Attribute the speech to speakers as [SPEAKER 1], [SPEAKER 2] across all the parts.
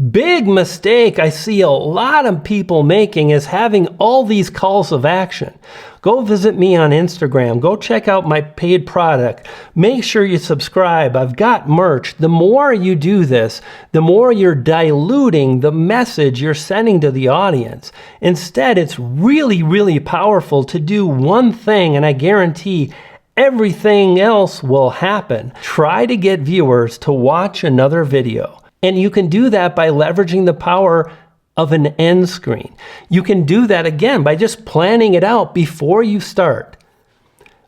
[SPEAKER 1] Big mistake I see a lot of people making is having all these calls of action. Go visit me on Instagram. Go check out my paid product. Make sure you subscribe. I've got merch. The more you do this, the more you're diluting the message you're sending to the audience. Instead, it's really, really powerful to do one thing, and I guarantee everything else will happen. Try to get viewers to watch another video. And you can do that by leveraging the power of an end screen. You can do that again by just planning it out before you start.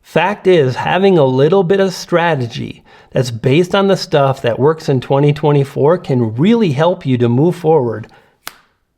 [SPEAKER 1] Fact is, having a little bit of strategy that's based on the stuff that works in 2024 can really help you to move forward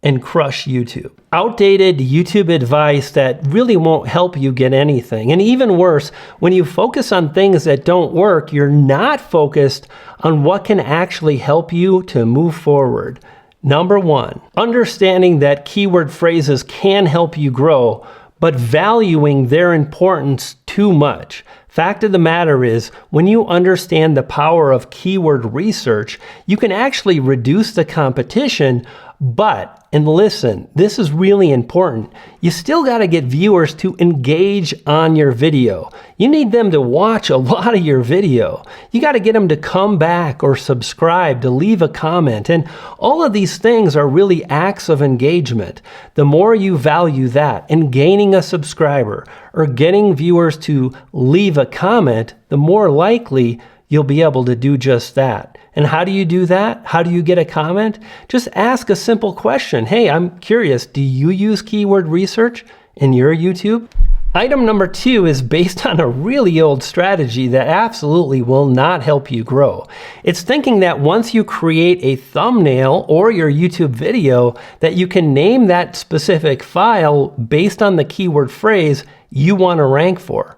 [SPEAKER 1] and crush YouTube. Outdated YouTube advice that really won't help you get anything. And even worse, when you focus on things that don't work, you're not focused on what can actually help you to move forward. Number one, understanding that keyword phrases can help you grow, but valuing their importance too much. Fact of the matter is, when you understand the power of keyword research, you can actually reduce the competition, but, and listen, this is really important, you still got to get viewers to engage on your video. You need them to watch a lot of your video. You got to get them to come back or subscribe, to leave a comment, and all of these things are really acts of engagement. The more you value that, and gaining a subscriber or getting viewers to leave a comment, the more likely you'll be able to do just that. And how do you do that? How do you get a comment? Just ask a simple question. Hey, I'm curious, do you use keyword research in your YouTube? Item number 2 is based on a really old strategy that absolutely will not help you grow. It's thinking that once you create a thumbnail or your YouTube video, that you can name that specific file based on the keyword phrase you want to rank for.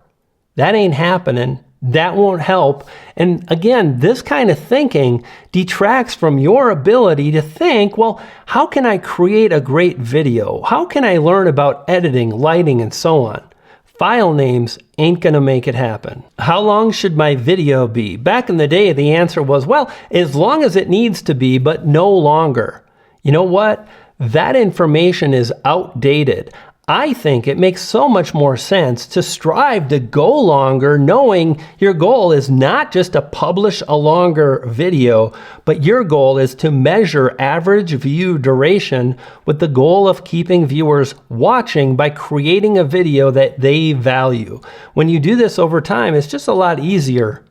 [SPEAKER 1] That ain't happening. That won't help. And again, this kind of thinking detracts from your ability to think, well, how can I create a great video? How can I learn about editing, lighting, and so on? File names ain't gonna make it happen. How long should my video be? Back in the day, the answer was, well, as long as it needs to be, but no longer. You know what? That information is outdated. I think it makes so much more sense to strive to go longer, knowing your goal is not just to publish a longer video, but your goal is to measure average view duration with the goal of keeping viewers watching by creating a video that they value. When you do this over time, it's just a lot easier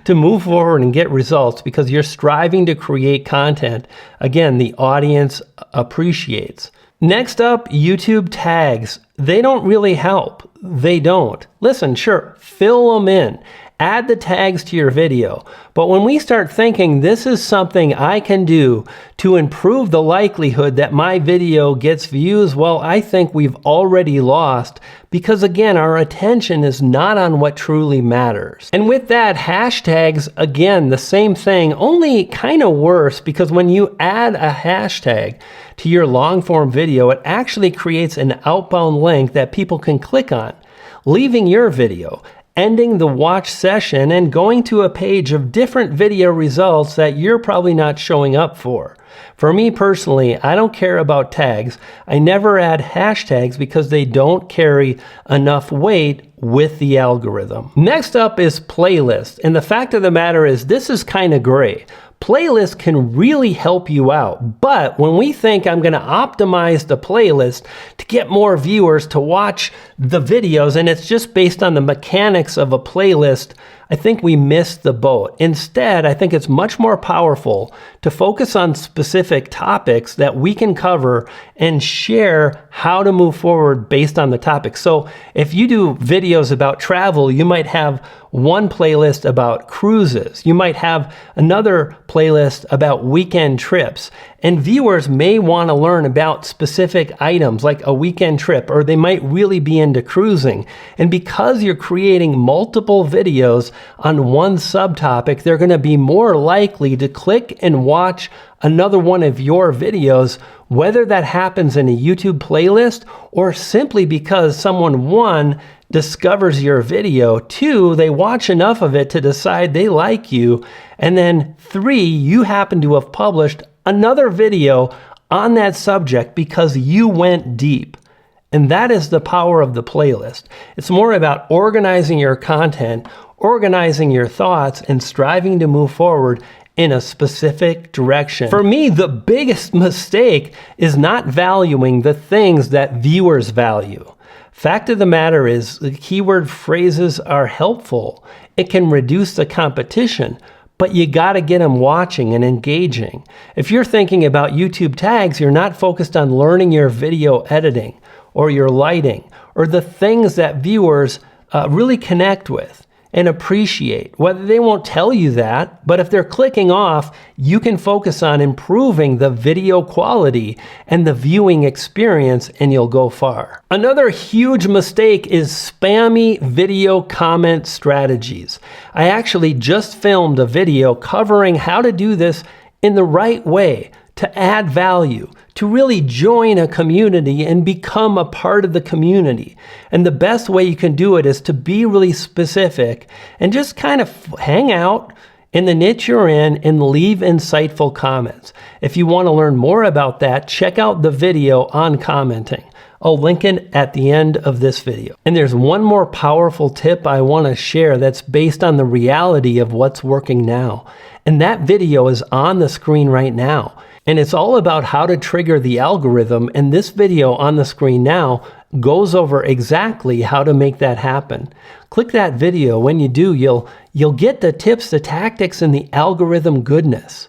[SPEAKER 1] to move forward and get results because you're striving to create content, again, the audience appreciates. Next up, YouTube tags. They don't really help. They don't. Listen, sure, fill them in. Add the tags to your video. But when we start thinking this is something I can do to improve the likelihood that my video gets views, well, I think we've already lost because, again, our attention is not on what truly matters. And with that, hashtags, again, the same thing, only kind of worse because when you add a hashtag to your long form video, it actually creates an outbound link that people can click on, leaving your video, ending the watch session, and going to a page of different video results that you're probably not showing up for. For me personally, I don't care about tags. I never add hashtags because they don't carry enough weight with the algorithm. Next up is playlists. And the fact of the matter is this is kind of gray. Playlists can really help you out, but when we think I'm going to optimize the playlist to get more viewers to watch the videos and it's just based on the mechanics of a playlist, I think we missed the boat. Instead, I think it's much more powerful to focus on specific topics that we can cover and share how to move forward based on the topic. So if you do videos about travel, you might have one playlist about cruises. You might have another playlist about weekend trips. And viewers may want to learn about specific items like a weekend trip, or they might really be into cruising. And because you're creating multiple videos on one subtopic, they're going to be more likely to click and watch another one of your videos, whether that happens in a YouTube playlist or simply because someone, 1, discovers your video, 2, they watch enough of it to decide they like you, and then 3, you happen to have published another video on that subject because you went deep. And that is the power of the playlist. It's more about organizing your content, organizing your thoughts, and striving to move forward in a specific direction. For me, the biggest mistake is not valuing the things that viewers value. Fact of the matter is, the keyword phrases are helpful. It can reduce the competition, but you gotta get them watching and engaging. If you're thinking about YouTube tags, you're not focused on learning your video editing or your lighting or the things that viewers really connect with and appreciate. Whether they won't tell you that, but if they're clicking off, you can focus on improving the video quality and the viewing experience, and you'll go far. Another huge mistake is spammy video comment strategies. I actually just filmed a video covering how to do this in the right way to add value, to really join a community and become a part of the community. And the best way you can do it is to be really specific and just kind of hang out in the niche you're in and leave insightful comments. If you want to learn more about that, check out the video on commenting. I'll link it at the end of this video. And there's one more powerful tip I want to share that's based on the reality of what's working now. And that video is on the screen right now. And it's all about how to trigger the algorithm. And this video on the screen now goes over exactly how to make that happen. Click that video. When you do, you'll get the tips, the tactics, and the algorithm goodness.